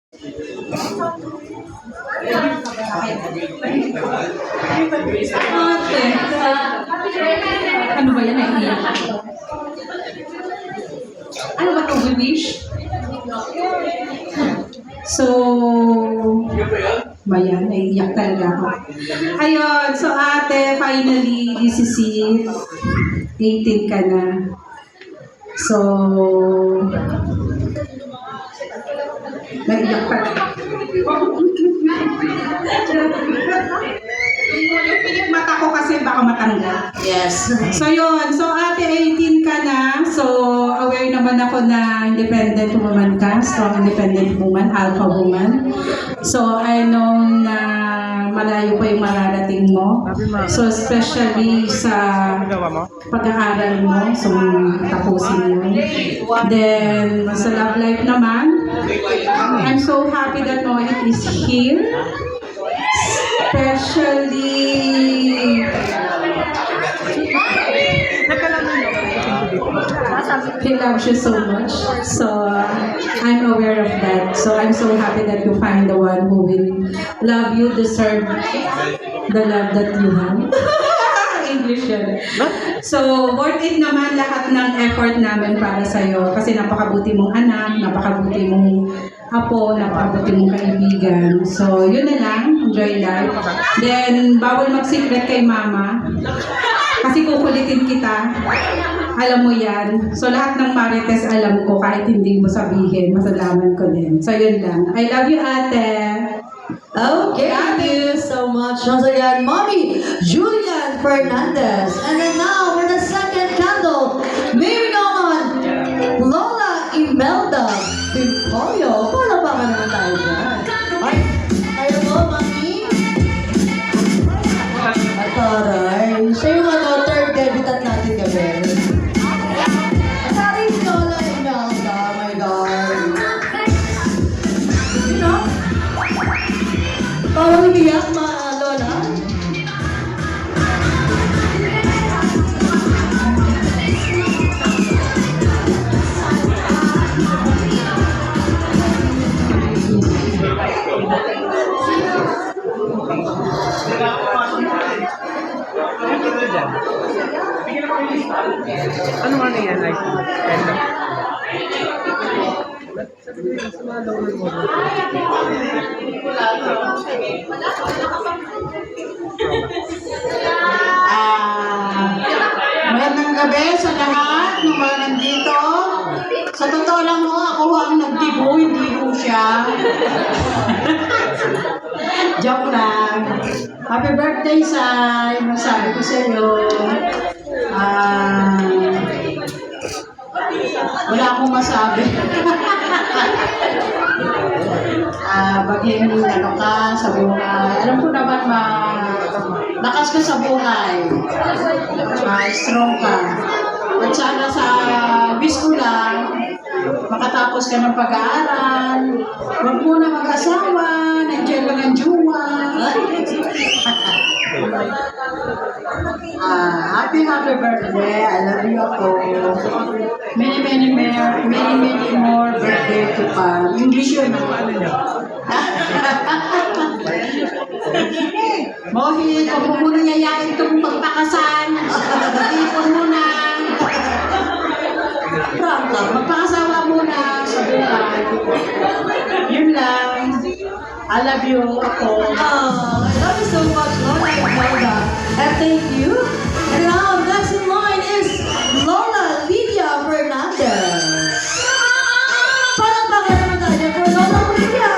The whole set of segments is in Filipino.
Ate, ano ba yan? Naiiyak. Ano ba ito, wish? So, ba yan? Naiiyak talaga ako. Ayun, so ate, finally, this is it. 18 ka na. So, naiiyak ka na. Pilit mata ko kasi baka matanggal. Yes. So yun, so ate 18 ka na, so aware naman ako na independent woman ka, strong independent woman, alpha woman. So I know na malayo pa yung mararating mo. So especially sa pag-aaral mo, so tapusin mo. Then sa love life naman, I'm so happy that Mohit is here. Especially he loves you so much. So I'm aware of that. So I'm so happy that you find the one who will love you, deserve the love that you have. English yan. So worth it naman lahat ng effort namin para sa'yo. Kasi napakabuti mong anak, napakabuti mong apo, napakabuti mong kaibigan. So yun na lang, enjoy life. Then bawal mag-secret kay mama. Kasi kukulitin kita. Alam mo yan. So lahat ng marites alam ko kahit hindi mo sabihin, masalaman ko din. So yun lang. I love you, ate. Okay, thank you so much. Once again, Mommy Julian Fernandez. And then now, for the second candle, moving on, Lola Imelda Pimpoyo. Palapakan naman tayo dyan. Ay, tayo po, Mami. At taray, siya yung third debutant natin gabi. Sorry, Lola Imelda. Oh my God. You know? Bawal umiyak, Lola. Ano nga yan? Like, Magandang gabi sa lahat ng mga nandito. Sa totoo lang ho, ako ho ang nagtibo, hindi ho siya. Joke lang. Happy birthday, Sai. Masabi ko sa iyo. Wala akong masabi. Baging ano ka sa buhay. Alam ko naman lakas ka sa buhay. Strong ka. At sana sa wish ko lang, makatapos ka ng pag-aaral. Huwag muna mag-asawa. Nandiyan lang ang jowa. Happy birthday. I love you ako. Many more birthday to come. English yun. Mohit, huwag mo muna yayain itong pagpakasal. Ipon muna. Magpakasawa muna sa buhay. Yun lang. I love you ako. Oh, I love you so much, Lola Imelda. And thank you. And now, next in line is Lola Lydia Fernandez. Palakpakan naman tayo for Lola Lydia.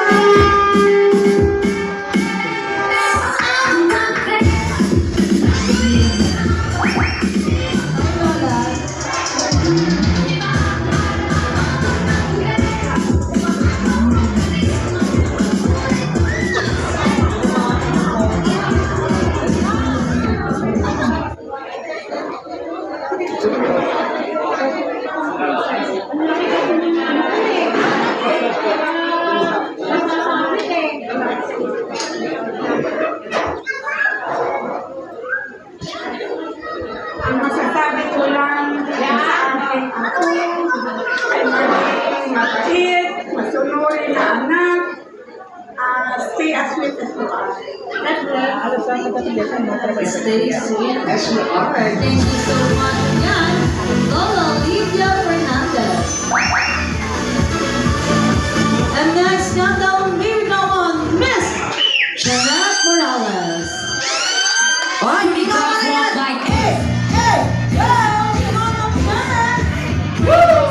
stay as sweet as you are. God bless. Stay sweet as you are. Thank you so much again, Lola Lydia Fernandez. And next countdown, may we go on Miss Janet Morales. Oh, hindi ka like hey, hey, go! Come on, Janet! Woo!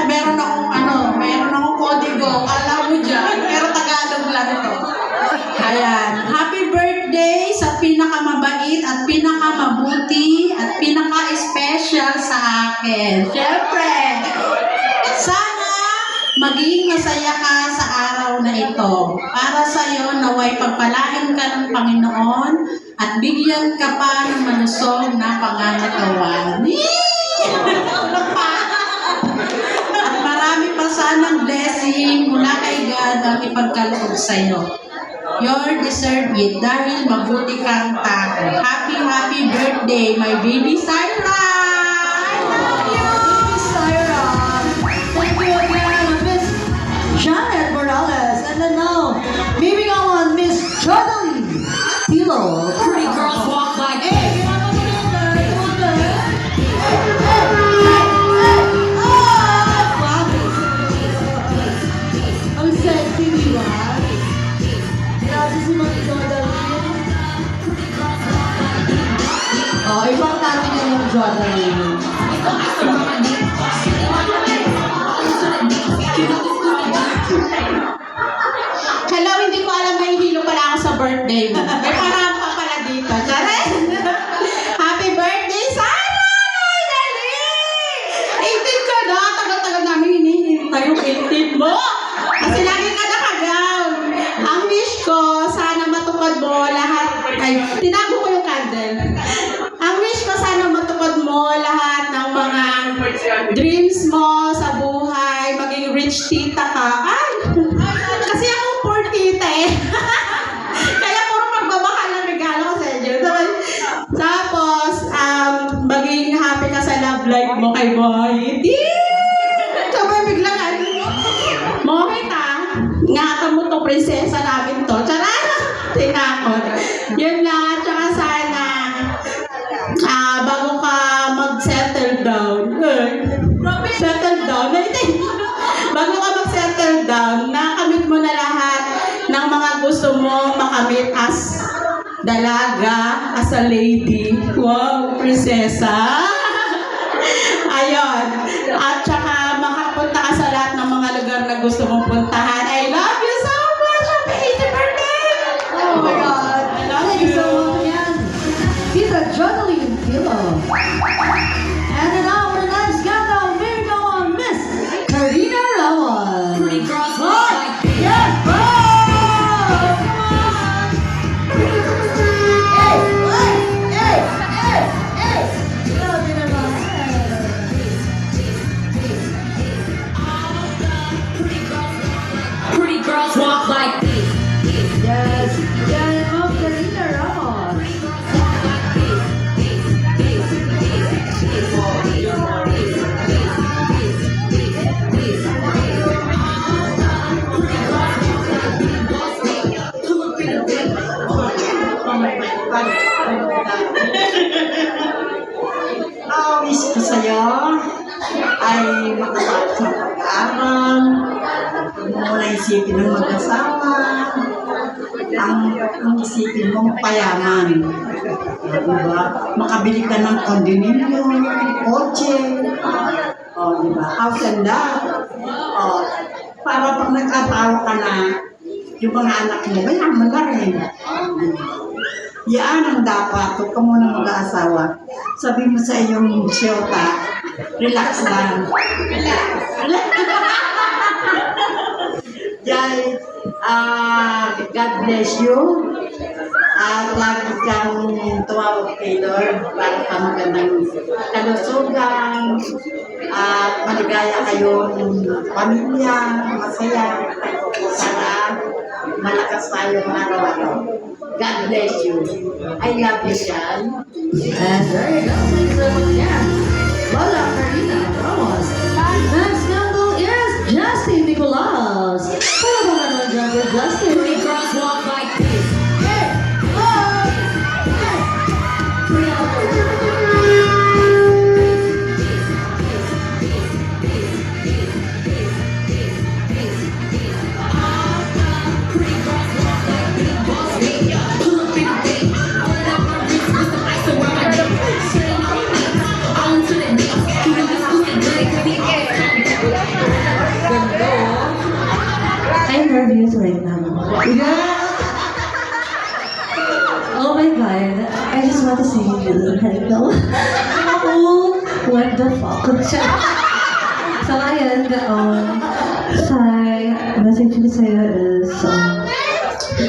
Meron akong kodigo, alam mo dyan, pero Tagalog lang ito. Ayan, happy birthday sa pinakamabait at pinakamabuti at pinaka-special sa akin. Siyempre, sana maging masaya ka sa araw na ito. Para sa'yo, naway pagpalain ka ng Panginoon at bigyan ka pa ng malusog na pangangatawan. At marami pa sanang blessing mula kay God ang ipagkaloob sa'yo. You're deserve it dahil mabuti kang tao. Happy birthday, my baby Sarah! I love you! Baby Syra. Thank you again, Miss Janet Morales. And then now, moving on, Miss Jodeline Tilo. Pretty girls walk like hey, come on there. Ang sexy, di ba? Grabe si Ma'am Jodeline. Oh, ibang natin yung Ma'am Jodeline. Hello, hindi ko alam may hilo pala ako sa birthday mo. May parang pa pala dito. Charet! Happy birthday, Sarah! Dali! 18 ka na! Tagal-tagal namin hinihintay yung 18 mo. Kasi lagi ka nakagaw. Ang wish ko, sana matupad mo lahat. Ay, tinago ko yung candle. Ang wish ko, sana matupad mo lahat ng mga dreams mo sa buhay. Maging rich tita ka. Ay! Kasi ako poor tita eh. Kaya puro magmamahal ng regalo ko sa inyo. Tapos, maging happy ka sa love life mo kay Boy. Sabay biglang Mohit ngata mo to, prinsesa namin to. Charot! Tinakot. Yun lang. Tsaka sana, bago ka mag-settle down, settle down, bago ka mag-settle down, nakamit mo na lahat ng mga gusto mo makamit as dalaga, as a lady. Wow, prinsesa. Ayun. At saka makapunta ka sa lahat ng mga lugar na gusto mong puntahan. I love you so much. Happy 80th birthday! Oh my God. I love Thank you you. so much again. Tita Jodeline Tilo. And then now for the next countdown, moving on, Miss Karina Rawan. Pretty girls like yes, bro! Come on! Hey, hey, hey, hey! Karina Rawan. Pretty girls walk like this. Yes, yan ang Karina Rawan. Ang wish ko sa'yo ay makapasok sa pag-aaral, huwag mo muna isipin ng mag-asawa, ang isipin mong payaman. Diba? Makabili ka ng kondominyo, kotse, diba? House and lot. Para pag nagkatawa ka na, yung mga anak mo, mayaman na rin. Yan ang dapat. Huwag ka muna mag-aasawa. Sabi mo sa iyong siyota, relax lang. Jai, God bless you. At lagi kang tumawag kay Lord para ka magandang kalusugan. At maligaya kayong pamilya, masaya. Sana malakas tayo araw-araw. God bless you. I love you, Sean. And there you go. Thank you so much again. Lola Karina Ramos. Next candle is Justin Nicolas. Hello, mga naman dyan for Justin. Pretty girls walk like this. Hey! Oh! Pretty girls walk like big boss baby. Pull up in the day. Put up my wrist with some ice around my neck. Straight on me. All into the nails. Even the school and good could be air. I'm nervous right now. Yeah! Oh my god, I just want to sing you right now. Oh, what the fuck? So ayun, my message ko sa'yo is,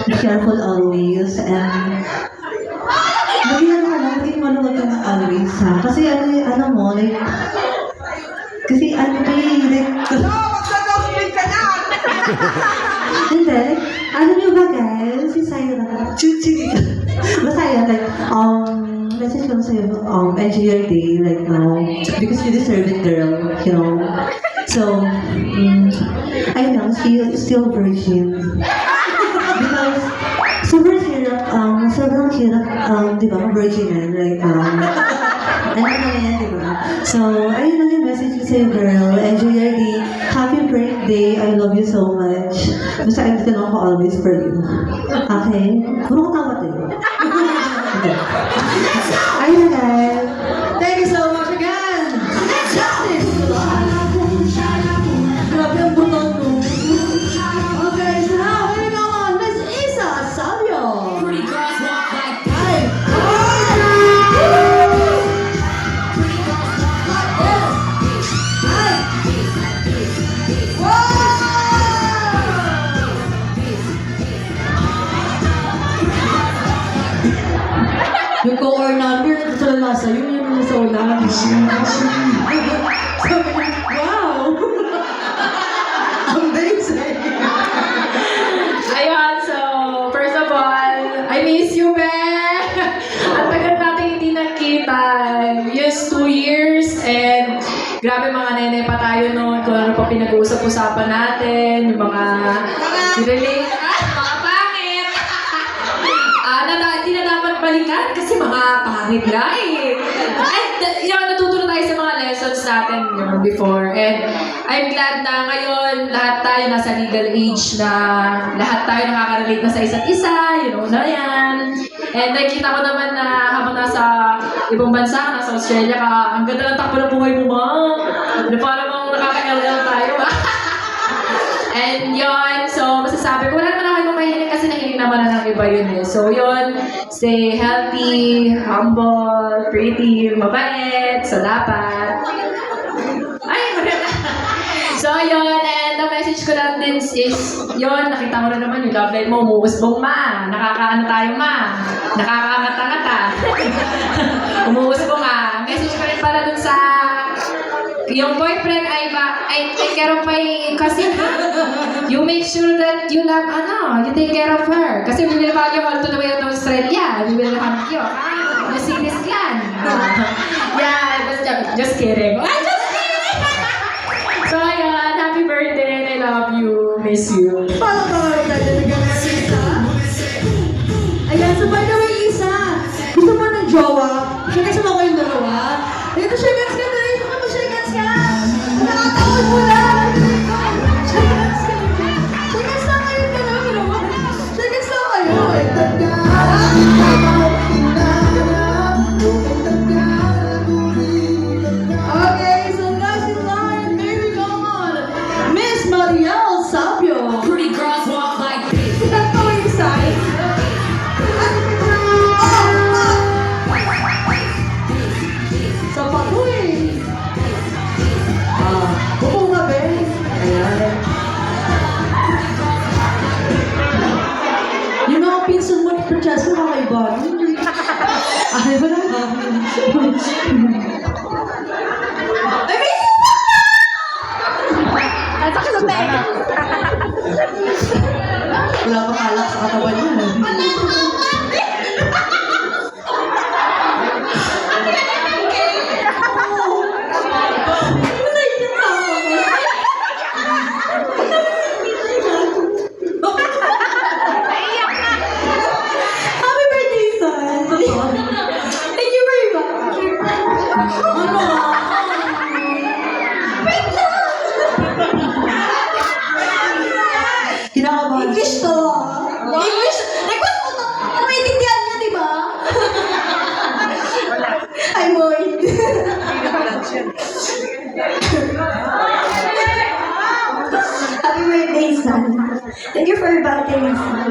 be careful always, and maging maluwag ka na always, ha? Kasi ano mo, like, kasi like, hindi, alam niyo ba guys, si Syra, basta yun, like, message ko sa'yo, enjoy your day right now, because you deserve it, girl, you know. So, I know, still virgin. Because, sobrang hirap, di ba, virgin yan, like, ano yan, di ba? So, ayun lang yung message ko sa'yo, girl. Enjoy your day. Happy birthday. I love you so much. Basta andito lang ako always for you. Okay? Puro ko tawad eh. Okay. Ayun na guys. Thank you so much again! Justin Nicolas. Grabe ang butang mo. Okay, so now, moving on, Miss Isa Sabio. Pretty girls walk like this. Hi! Pretty girls walk like this. Yung co-or number, ito sa lasa, yun yung sa unahan. Sabi niya, wow! Amazing! Ayun, so, first of all, I miss you, be! At tagal natin hindi nakita. Yes, 2 years, and grabe mga nene pa tayo noon, kung ano pa pinag-uusap-usapan natin, yung mga relate, mga pangit! Hindi na dapat balikan kasi mga pangit nga eh. And, natutunan tayo sa mga lessons natin before. And I'm glad na ngayon, lahat tayo nasa legal age na lahat tayo nakaka-relate na sa isa't isa, na yan. And nakita ko naman na habang nasa ibang bansa, nasa Australia ka, ang ganda ng takbo ng buhay mo, ma. Parang nakaka-LL tayo, ba? And yun, so masasabi ko, wala naman ako yung mahilig kasi nahilig naman na ng iba yun eh. So yun, stay healthy, humble, pretty, mabait, so dapat. Ay, maganda. So yun, and the message ko lang din is, yun, nakita ko na naman yung love life mo, umuusbong ma. Nakakaano tayo ma. Nakakaangata-ngata. Umuusbong ma. Message ko rin para dun sa yung boyfriend ay take care of my cousin, ha? You make sure that you love, you take care of her. Kasi we will have you all to the way to Australia. We will have you, ha? You see this clan. Yeah, just kidding. Just kidding! So, ayun, happy birthday and I love you. Miss you. Paano ka nga talaga na Isa? Ayan, so by the way, Isa, gusto mo ng jowa? Shake mo kayong dalawa? Ito, shake hands ka na rin. Shake hands ka! Nakatawad mo lang! Shake hands ka! Shake hands lang kayo dalawa. Shake hands lang kayo. Okay, so last in line, maybe go on. Miss Mariel Sabio. Pretty girls walk like this. Sikat ko yung side. Sa patuloy. Buko nga, be. Ayan. Yung mga pinsan mo, Francesco, kakaiba. Ay, wala ka. Ay, may wala pa son. Thank you for inviting me, son.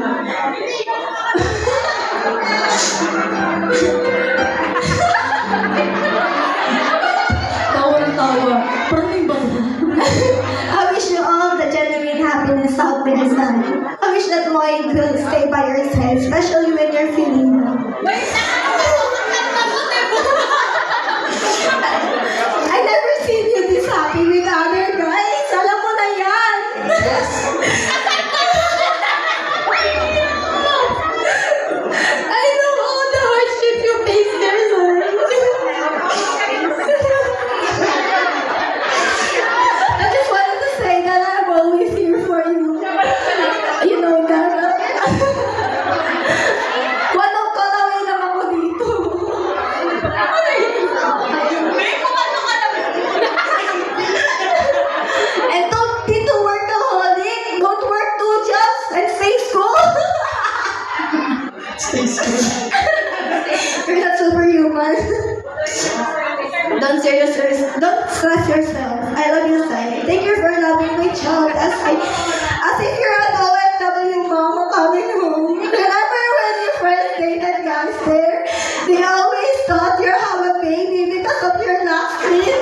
Tawa ng tawa. Parang may bago. I wish you all the genuine happiness out there, son. I wish that Moy will stay by your side, especially when you're feeling low. I never seen you this happy with other guys. Alam mo na yan. I know all the hardship you face there, son. I just wanted to say that I'm always here for you. You know that. Walang kalawin lang ako dito. And don't be too workaholic. Don't work 2 jobs and stay school. You're not superhuman. Don't stress yourself. I love you, Sai. Thank you for loving my child as if you're an OFW mama coming home. Remember when you first dated guys there? They always thought you have a baby because of your last name.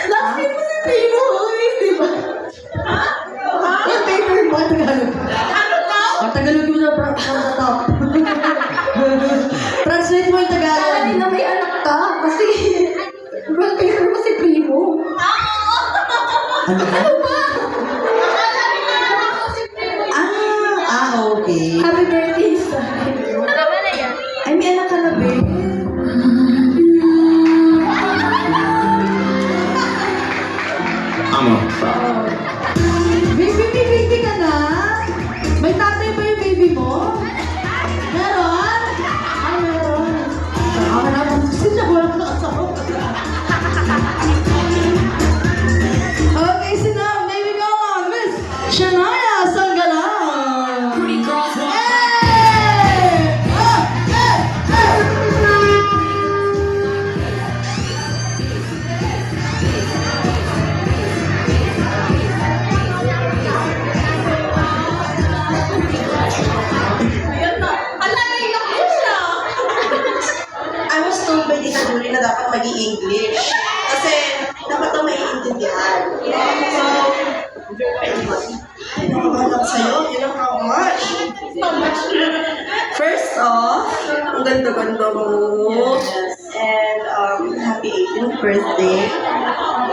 Last name mo si Pino, always, di ba? Yung paper mo, Tagalog. Ang Tagalog mo na from the top. Translate mo yung Tagalog. Sabi na may anak ka kasi wallpaper mo si Primo. Ano ba? Okay. Happy birthday, Sai. Ay, may anak ka na, babe. Baby ka na? May tatay ba yung baby mo? Meron? Ay, meron. Ako naman. Kasi siya walang nakasama. Okay, so now, may we go on, Miss Shania Sanggalang. Pretty girls want Hey! Oh, hey, hey! I was told by Tita Julie na dapat mag-i-English. Kasi dapat ito maiintindihan. So, pinakabalang sa'yo. You know how much? First off, ang ganda-ganda mo. And happy 18th birthday.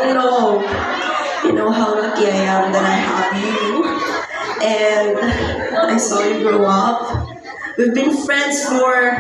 You know how lucky I am that I have you. And I saw you grow up. We've been friends for